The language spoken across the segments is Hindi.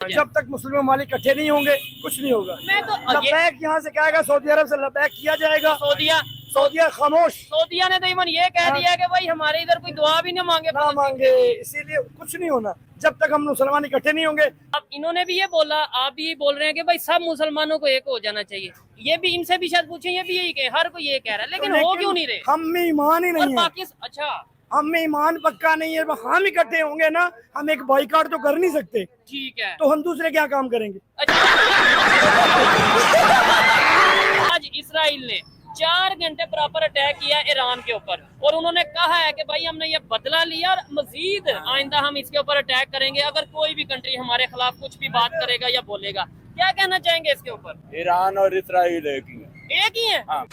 जब तक मुस्लिम ममालिक इकट्ठे नहीं होंगे कुछ नहीं होगा। मैं तो लबैक यहाँ से क्या आएगा, सऊदी अरब से लबैक किया जाएगा। सऊदिया खामोश। सऊदिया ने तो इवन ये कह दिया कि भाई हमारे इधर कोई दुआ भी ना मांगे, इसीलिए कुछ नहीं होना जब तक हम मुसलमान इकट्ठे नहीं होंगे। अब इन्होंने भी ये बोला, आप भी बोल रहे हैं कि भाई सब मुसलमानों को एक हो जाना चाहिए। ये भी इनसे भी शायद पूछे, ये भी यही कहे, हर कोई ये कह रहा है, लेकिन हो क्यों नहीं रहे? हम में ईमान ही नहीं है। अच्छा, हम में ईमान पक्का नहीं है। हम इकट्ठे होंगे ना, हम एक बाइकाट तो कर नहीं सकते। ठीक है, तो हम दूसरे क्या काम करेंगे? अच्छा। आज इसराइल ने 4 घंटे प्रॉपर अटैक किया ईरान के ऊपर, और उन्होंने कहा है कि भाई हमने ये बदला लिया और मजीद आइंदा हम इसके ऊपर अटैक करेंगे अगर कोई भी कंट्री हमारे खिलाफ कुछ भी बात करेगा या बोलेगा। क्या कहना चाहेंगे इसके ऊपर? ईरान और इसराइल एक ही है। हाँ।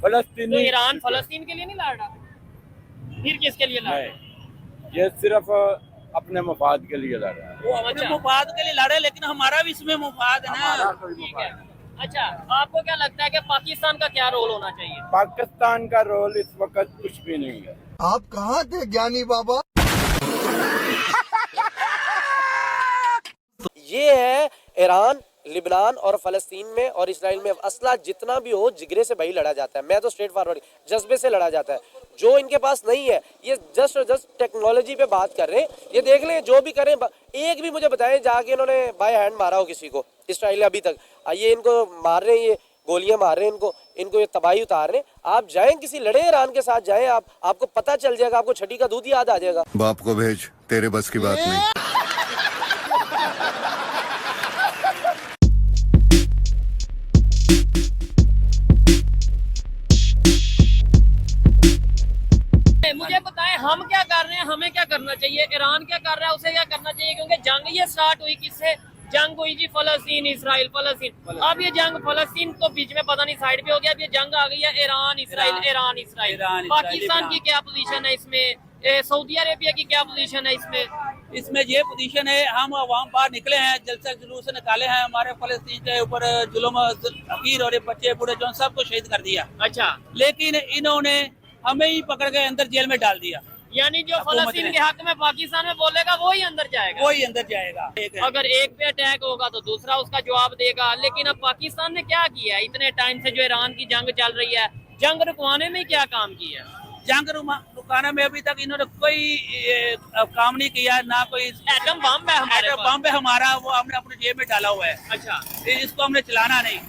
फलस्तीनी तो ईरान फलस्तीन के लिए नहीं लड़ रहा, फिर किसके लिए लड़ रहा है? ये सिर्फ अपने मफाद के लिए लड़ रहा है। वो अपने मुफाद के लिए लड़े, लेकिन हमारा भी इसमें मुफाद है ना। ठीक है। अच्छा, आपको क्या लगता है कि पाकिस्तान का क्या रोल होना चाहिए? पाकिस्तान का रोल इस वक्त कुछ भी नहीं है। आप कहाँ थे ज्ञानी बाबा? ये है ईरान, लिबनान और फलस्तीन में और इसराइल में असला जितना भी हो जिगरे से भाई लड़ा जाता है। मैं तो स्ट्रेट फॉरवर्ड जज्बे से लड़ा जाता है, जो इनके पास नहीं है। ये जस्ट टेक्नोलॉजी पे बात कर रहे हैं। ये देख लें, जो भी करें, एक भी मुझे बताएं जाके इन्होंने बाय हैंड मारा हो किसी को इसराइल अभी तक। ये इनको मार रहे हैं, ये गोलियां मार रहे हैं इनको ये तबाही उतार रहे हैं। आप जाएं किसी लड़े ईरान के साथ जाएं, आपको पता चल जाएगा, आपको छठी का दूध याद आ जाएगा। बाप को भेज, तेरे बस की बात नहीं। मुझे बताएं हम क्या कर रहे हैं, हमें क्या करना चाहिए, ईरान क्या कर रहा है उसे क्या करना चाहिए? क्योंकि जंग ये स्टार्ट हुई किससे? जंग हुई जी फलस्तीन इसराइल फलस्तीन। अब ये जंग फलस्तीन तो बीच में पता नहीं साइड पे हो गया, अब ये जंग आ गई है ईरान इसराइल। पाकिस्तान की क्या पोजीशन है इसमें? सऊदी अरेबिया की क्या पोजीशन है इसमें ये पोजीशन है, हम वहाँ बाहर निकले हैं, जलसा जुलूस निकाले हैं, हमारे फलस्तीन के ऊपर जुल्म अकीर और बच्चे बूढ़े जो सबको शहीद कर दिया। अच्छा, लेकिन इन्होंने हमें ही पकड़ के अंदर जेल में डाल दिया। यानी जो फलस्तीन के हक में पाकिस्तान में बोलेगा वही अंदर जाएगा। अगर एक पे अटैक होगा तो दूसरा उसका जवाब देगा। लेकिन अब पाकिस्तान ने क्या किया इतने टाइम से? जो ईरान की जंग चल रही है, जंग रुकवाने में क्या काम किया? जंग रुकाने में अभी तक इन्होंने कोई काम नहीं किया, ना कोई एटम बम है हमारा, वो हमने अपने जेब में डाला हुआ है। अच्छा, इसको हमने चलाना नहीं,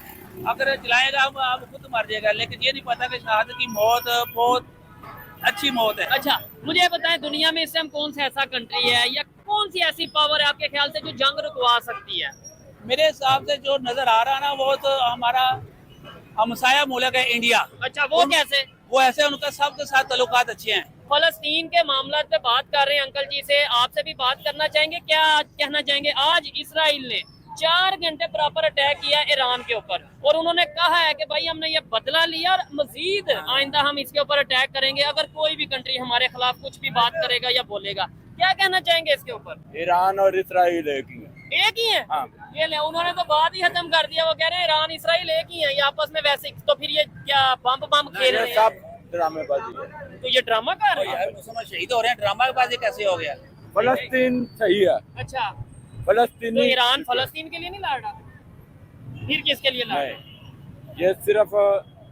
अगर चलाएगा हम खुद मर जाएगा। लेकिन ये नहीं पता कि शहादत की मौत बहुत अच्छी मौत है। अच्छा, मुझे बताएं दुनिया में इस टाइम कौन सा ऐसा कंट्री है या कौन सी ऐसी पावर है आपके ख्याल से जो जंग रुकवा सकती है? मेरे हिसाब से जो नजर आ रहा ना, वो तो हमारा हमसाया मुल्क है इंडिया। अच्छा, वो कैसे? वो ऐसे उनका सबके साथ ताल्लुकात अच्छे हैं। फलस्तीन के मामला पे बात कर रहे हैं अंकल जी से, आपसे भी बात करना चाहेंगे। क्या कहना चाहेंगे? आज इसराइल ने 4 घंटे प्रॉपर अटैक किया ईरान के ऊपर, और उन्होंने कहा है कि भाई हमने ये बदला लिया और मजीद आइंदा हम इसके ऊपर अटैक करेंगे अगर कोई भी कंट्री हमारे खिलाफ कुछ भी बात करेगा या बोलेगा। क्या कहना चाहेंगे इसके ऊपर? ईरान और इसराइल एक ही है। हाँ। ये ले, उन्होंने तो बात ही खत्म कर दिया। वो कह रहे हैं ईरान इसराइल एक ही है, ये आपस में वैसे। तो फिर ये क्या बम खेल रहे हैं? सब ड्रामेबाजी है। तो ये ड्रामा कर रहे हैं? मुसलमान शहीद हो रहे हैं, ड्रामाबाजी कैसे हो गया? फलस्तीन सही है। अच्छा, फलस्तीनी तो ईरान फलस्तीन के लिए नहीं लड़ रहा, फिर किसके लिए लड़ रहा है? ये सिर्फ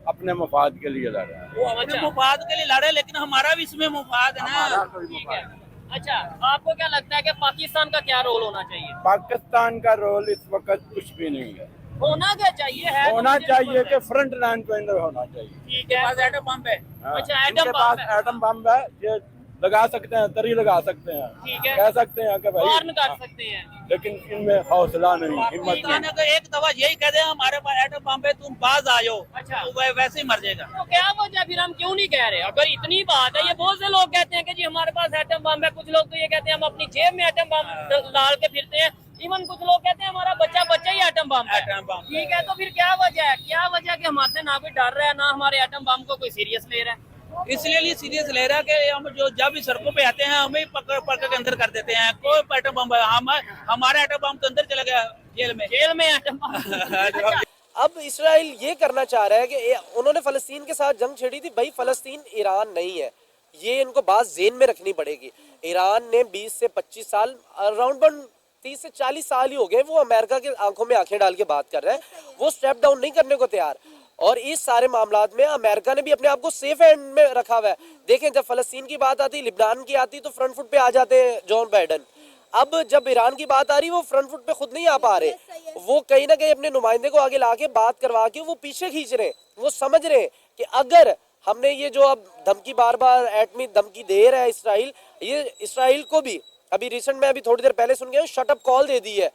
अपने मफाद के लिए लड़ रहा है। वो अपने मुफाद के लिए लड़े, लेकिन हमारा भी इसमें मुफाद है ना। ठीक है। अच्छा, आपको क्या लगता है कि पाकिस्तान का क्या रोल होना चाहिए? पाकिस्तान का रोल इस वक्त कुछ भी नहीं है। होना क्या चाहिए है? होना चाहिए कि फ्रंट लाइन पे अंदर होना चाहिए। ठीक है। एटम बम है। अच्छा, इनके पास एटम बम है, ये लगा सकते हैं, तरी लगा सकते हैं। ठीक है। कह सकते हैं कि भाई वार्न कर सकते हैं, लेकिन इनमें हौसला नहीं, हिम्मत नहीं। तो एक दफा यही कह दे हमारे पास एटम बम है, तुम बाज आयो। अच्छा, तो वैसे ही मर जाएगा। तो क्या वजह फिर हम क्यों नहीं कह रहे? अगर इतनी बात है, ये बहुत से लोग कहते हैं कि जी हमारे पास एटम बम है, कुछ लोग तो ये कहते हैं हम अपनी जेब में एटम बम डाल के फिरते हैं, इवन कुछ लोग कहते हैं हमारा बच्चा ही एटम बम है। ठीक है, तो फिर क्या वजह है? क्या वजह कि हमारे ना कोई डर रहा है, ना हमारे एटम बम को कोई सीरियस ले रहा है? इसलिए सीरियस ले रहा है कि हम जो जब भी सड़कों पे आते हैं हमें पकड़ के अंदर कर देते हैं। कोई एटम बम, हमारा एटम बम तो अंदर चला गया जेल में एटम बम। अच्छा, अब इसराइल ये करना चाह रहा है कि उन्होंने फलस्तीन के साथ जंग छेड़ी थी। भाई फलस्तीन ईरान नहीं है, ये इनको बात ज़हन में रखनी पड़ेगी। ईरान ने 20 से 25 साल, अराउंड 30 से 40 साल ही हो गए, वो अमेरिका के आंखों में आंखें डाल के बात कर रहे हैं, वो स्टेप डाउन नहीं करने को तैयार। और इस सारे मामलात में अमेरिका ने भी अपने आप को सेफ हैंड में रखा हुआ है। देखें, जब फलस्तीन की बात आती, लिबनान की आती, तो फ्रंट फुट पे आ जाते हैं जॉन बाइडन। अब जब ईरान की बात आ रही, वो फ्रंट फुट पे खुद नहीं आ पा रहे, वो कहीं ना कहीं अपने नुमाइंदे को आगे ला के बात करवा के वो पीछे खींच रहे हैं। वो समझ रहे हैं कि अगर हमने ये जो अब धमकी बार बार एटमी धमकी दे रहा है इसराइल, ये इसराइल को भी अभी रिसेंट में, अभी थोड़ी देर पहले सुन गया, शट अप कॉल दे दी है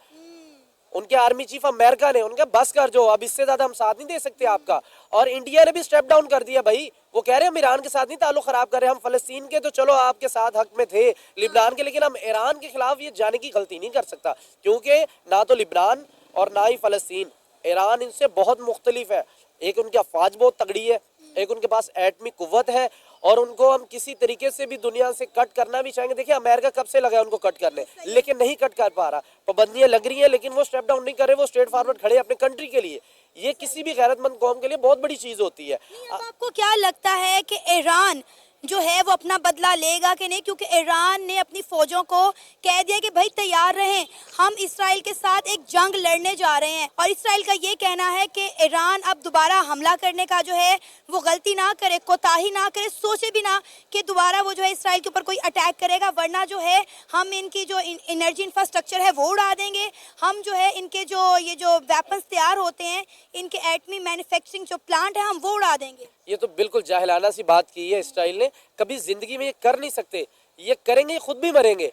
उनके आर्मी चीफ अमेरिका ने। उनका बस कर, जो अब इससे ज्यादा हम साथ नहीं दे सकते आपका। और इंडिया ने भी स्टेप डाउन कर दिया भाई, वो कह रहे हैं हम ईरान के साथ नहीं ताल्लुक खराब कर रहे, हम फलस्तीन के तो चलो आपके साथ हक में थे, लिबनान के, लेकिन हम ईरान के खिलाफ ये जाने की गलती नहीं कर सकता, क्योंकि ना तो लिबनान और ना ही फलस्तीन, ईरान इनसे बहुत मुख्तलिफ है। एक उनकी अफवाज बहुत तगड़ी है, एक उनके पास एटमी कुव्वत है, और उनको हम किसी तरीके से भी दुनिया से कट करना भी चाहेंगे। देखिए, अमेरिका कब से लगा है उनको कट करने, लेकिन नहीं कट कर पा रहा, पाबंदियां लग रही है, लेकिन वो स्टेप डाउन नहीं कर रहे, वो स्ट्रेट फॉरवर्ड खड़े अपने कंट्री के लिए। ये किसी भी गैरतमंद कौम के लिए बहुत बड़ी चीज होती है। अब आपको क्या लगता है कि ईरान जो है वो अपना बदला लेगा कि नहीं? क्योंकि ईरान ने अपनी फौजों को कह दिया कि भाई तैयार रहें, हम इसराइल के साथ एक जंग लड़ने जा रहे हैं। और इसराइल का ये कहना है कि ईरान अब दोबारा हमला करने का जो है वो गलती ना करे, कोताही ना करे, सोचे भी ना कि दोबारा वो जो है इसराइल के ऊपर कोई अटैक करेगा, वरना जो है हम इनकी जो एनर्जी इंफ्रास्ट्रक्चर है वो उड़ा देंगे, हम जो है इनके जो ये जो वेपन्स तैयार होते हैं, इनके एटमी मैन्युफैक्चरिंग जो प्लांट है, हम वो उड़ा देंगे। ये तो बिल्कुल जाहिलाना सी बात की है इसराइल ने, कभी जिंदगी में ये कर नहीं सकते, ये करेंगे खुद भी मरेंगे।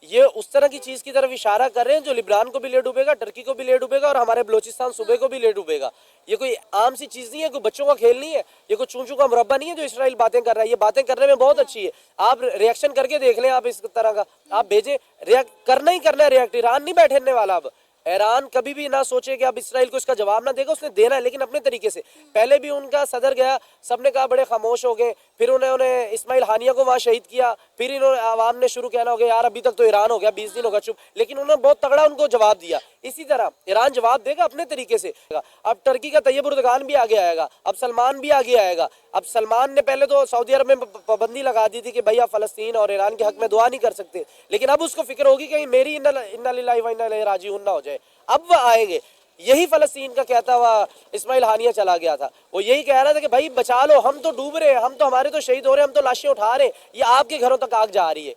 ये उस तरह की चीज की तरफ इशारा कर रहे हैं जो लिबनान को भी ले डूबेगा, टर्की को भी ले डूबेगा, और हमारे बलोचिस्तान सूबे को भी ले डूबेगा। ये कोई आम सी चीज नहीं है, कोई बच्चों का खेल नहीं है, ये कोई चूं चूं का मुरब्बा नहीं है जो इसराइल बातें कर रहा है। ये बातें करने में बहुत अच्छी है, आप रिएक्शन करके देख लें, आप इस तरह का आप भेजें, रिएक्ट करना ही करना है रिएक्ट। ईरान नहीं बैठने वाला, अब ईरान कभी भी ना सोचे कि अब इसराइल को इसका जवाब ना देगा, उसने देना है, लेकिन अपने तरीके से। पहले भी उनका सदर गया, सबने कहा बड़े खामोश हो गए, फिर उन्होंने इस्माइल हानिया को वहाँ शहीद किया, फिर इन्होंने आवाम ने शुरू कहना हो गया यार अभी तक तो ईरान हो गया, 20 दिन हो गया चुप, लेकिन उन्होंने बहुत तगड़ा उनको जवाब दिया। इसी तरह ईरान जवाब देगा अपने तरीके से। अब टर्की का तैयब उर्दगान भी आगे आएगा, अब सलमान भी आगे आएगा। अब सलमान ने पहले तो सऊदी अरब में पाबंदी लगा दी थी कि भाई आप फलस्तीन और ईरान के हक में दुआ नहीं कर सकते, लेकिन अब उसको फिक्र होगी कि मेरी इन्ना लिल्लाहि व इन्ना इलैहि राजिऊन ना हो जाए। अब वह आएंगे। यही फलस्तीन का कहता हुआ इस्माइल हानिया चला गया था, वो यही कह रहा था कि भाई बचा लो, हम तो डूब रहे हैं, हम तो हमारे तो शहीद हो रहे हैं, हम तो लाशें उठा रहे हैं, ये आपके घरों तक आग जा रही है।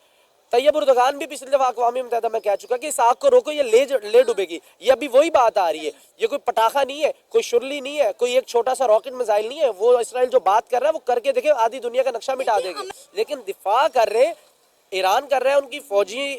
तैयब उर्दगान भी पिछली दफा अक़वाम मुत्तहिदा में कह चुका कि इस आग को रोको, ये ले डूबेगी। ये अभी वही बात आ रही है, ये कोई पटाखा नहीं है, कोई शुरली नहीं है, कोई एक छोटा सा रॉकेट मिसाइल नहीं है। वो इसराइल जो बात कर रहा है वो करके देखे, आधी दुनिया का नक्शा मिटा देगी। लेकिन दिफा कर रहे ईरान कर रहा है, उनकी फौजी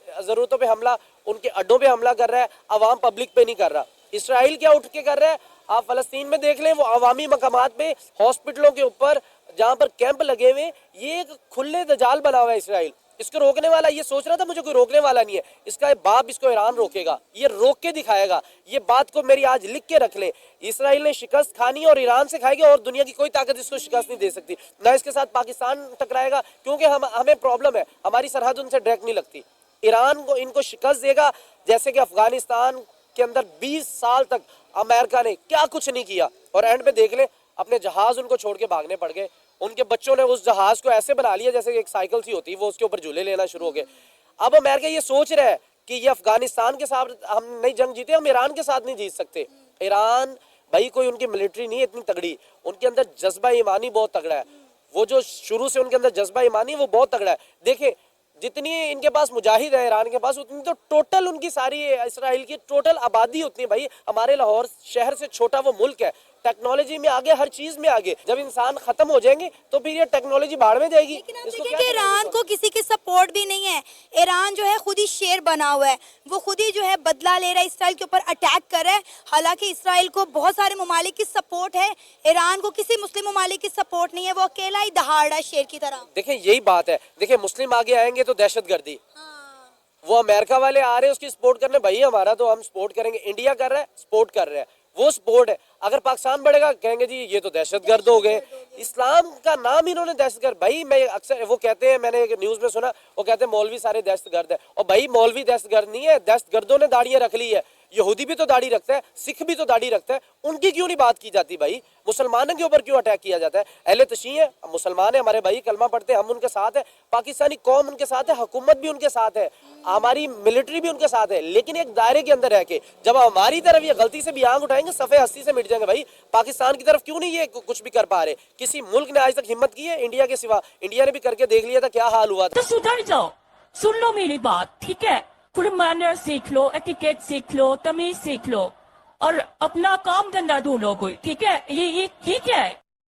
जरूरतों पे हमला, उनके अड्डों पे हमला कर रहा है, अवाम पब्लिक पे नहीं कर रहा। इसराइल क्या उठ के कर रहा है, आप फलस्तीन में देख लें, वो अवामी मकामात पे, हॉस्पिटलों के ऊपर जहाँ पर कैंप लगे हुए, ये एक खुले दजाल बना हुआ है इसराइल। इसको रोकने वाला ये सोच रहा था मुझे कोई रोकने वाला नहीं है, इसका बाप इसको ईरान रोकेगा, ये रोक के दिखाएगा। ये बात को मेरी आज लिख के रख ले, इसराइल ने शिकस्त खानी और ईरान से खाएगी, और दुनिया की कोई ताकत इसको शिकस्त नहीं दे सकती। ना इसके साथ पाकिस्तान टकराएगा, क्योंकि हमें प्रॉब्लम है, हमारी सरहद उनसे डायरेक्ट नहीं लगती। ईरान को इनको शिकस्त देगा, जैसे कि अफगानिस्तान के अंदर 20 साल तक अमेरिका ने क्या कुछ नहीं किया, और एंड पे देख ले अपने जहाज उनको छोड़ के भागने पड़ गए। उनके बच्चों ने उस जहाज को ऐसे बना लिया जैसे एक साइकिल सी होती है, वो उसके ऊपर झूले लेना शुरू हो गए। अब अमेरिका ये सोच रहा है कि ये अफगानिस्तान के साथ हम नहीं जंग जीते, हम ईरान के साथ नहीं जीत सकते। ईरान भाई कोई उनकी मिलिट्री नहीं है इतनी तगड़ी, उनके अंदर जज्बा ईमानी बहुत तगड़ा है। वो जो शुरू से उनके अंदर जज्बा ईमानी वो बहुत तगड़ा है। देखिए जितनी इनके पास मुजाहिद है ईरान के पास, उतनी तो टोटल उनकी सारी इसराइल की टोटल आबादी उतनी, भाई हमारे लाहौर शहर से छोटा वो मुल्क है, टेक्नोलॉजी में आगे, हर चीज में आगे। जब इंसान खत्म हो जाएंगे तो फिर ये टेक्नोलॉजी भाड़ में जाएगी। देखिए कि ईरान को किसी की सपोर्ट भी नहीं है, ईरान जो है खुद ही शेर बना हुआ है, वो खुद ही जो है बदला ले रहा है, इसराइल के ऊपर अटैक कर रहा है। हालांकि इसराइल को बहुत सारे ममालिक की सपोर्ट है, ईरान को किसी मुस्लिम ममालिक की सपोर्ट नहीं है, वो अकेला ही दहाड़ रहा है शेर की तरह। देखिए यही बात है, देखिए मुस्लिम आगे आएंगे तो दहशतगर्दी, वो अमेरिका वाले आ रहे हैं उसकी सपोर्ट करने, भाई हमारा तो हम सपोर्ट करेंगे, इंडिया कर रहा है सपोर्ट कर रहे हैं, वो सपोर्ट है। अगर पाकिस्तान बढ़ेगा कहेंगे जी ये तो दहशतगर्द हो गए, इस्लाम का नाम इन्होंने दहशतगर्द। भाई मैं अक्सर वो कहते हैं, मैंने एक न्यूज में सुना, वो कहते हैं मौलवी सारे दहशतगर्द है, और भाई मौलवी दहशतगर्द नहीं है, दहशतगर्दों ने दाढ़ियां रख ली है। यहूदी भी तो दाढ़ी रखता है, सिख भी तो दाढ़ी रखता है, उनकी क्यों नहीं बात की जाती भाई? मुसलमानों के ऊपर क्यों अटैक किया जाता है? अहले तशीह है, मुसलमान है हमारे भाई, कलमा पढ़ते हैं, हम उनके साथ है, पाकिस्तानी कौम उनके साथ है, हुकूमत भी उनके साथ है, हमारी मिलिट्री भी उनके साथ है, लेकिन एक दायरे के अंदर रह के जब हमारी तरफ ये गलती से भी आंख उठाएंगे सफ़े हस्ती से मिट जाएंगे भाई। पाकिस्तान की तरफ क्यों नहीं ये कुछ भी कर पा रहे? किसी मुल्क ने आज तक हिम्मत की है इंडिया के सिवा? इंडिया ने भी करके देख लिया था, क्या हाल हुआ था। तो सुधर जाओ, सुन लो मेरी बात, ठीक है? गुड मैनर सीख लो, एटिकेट सीख लो, तमीज सीख लो और अपना काम धंधा ढूंढो कोई, ठीक है? ये ठीक है।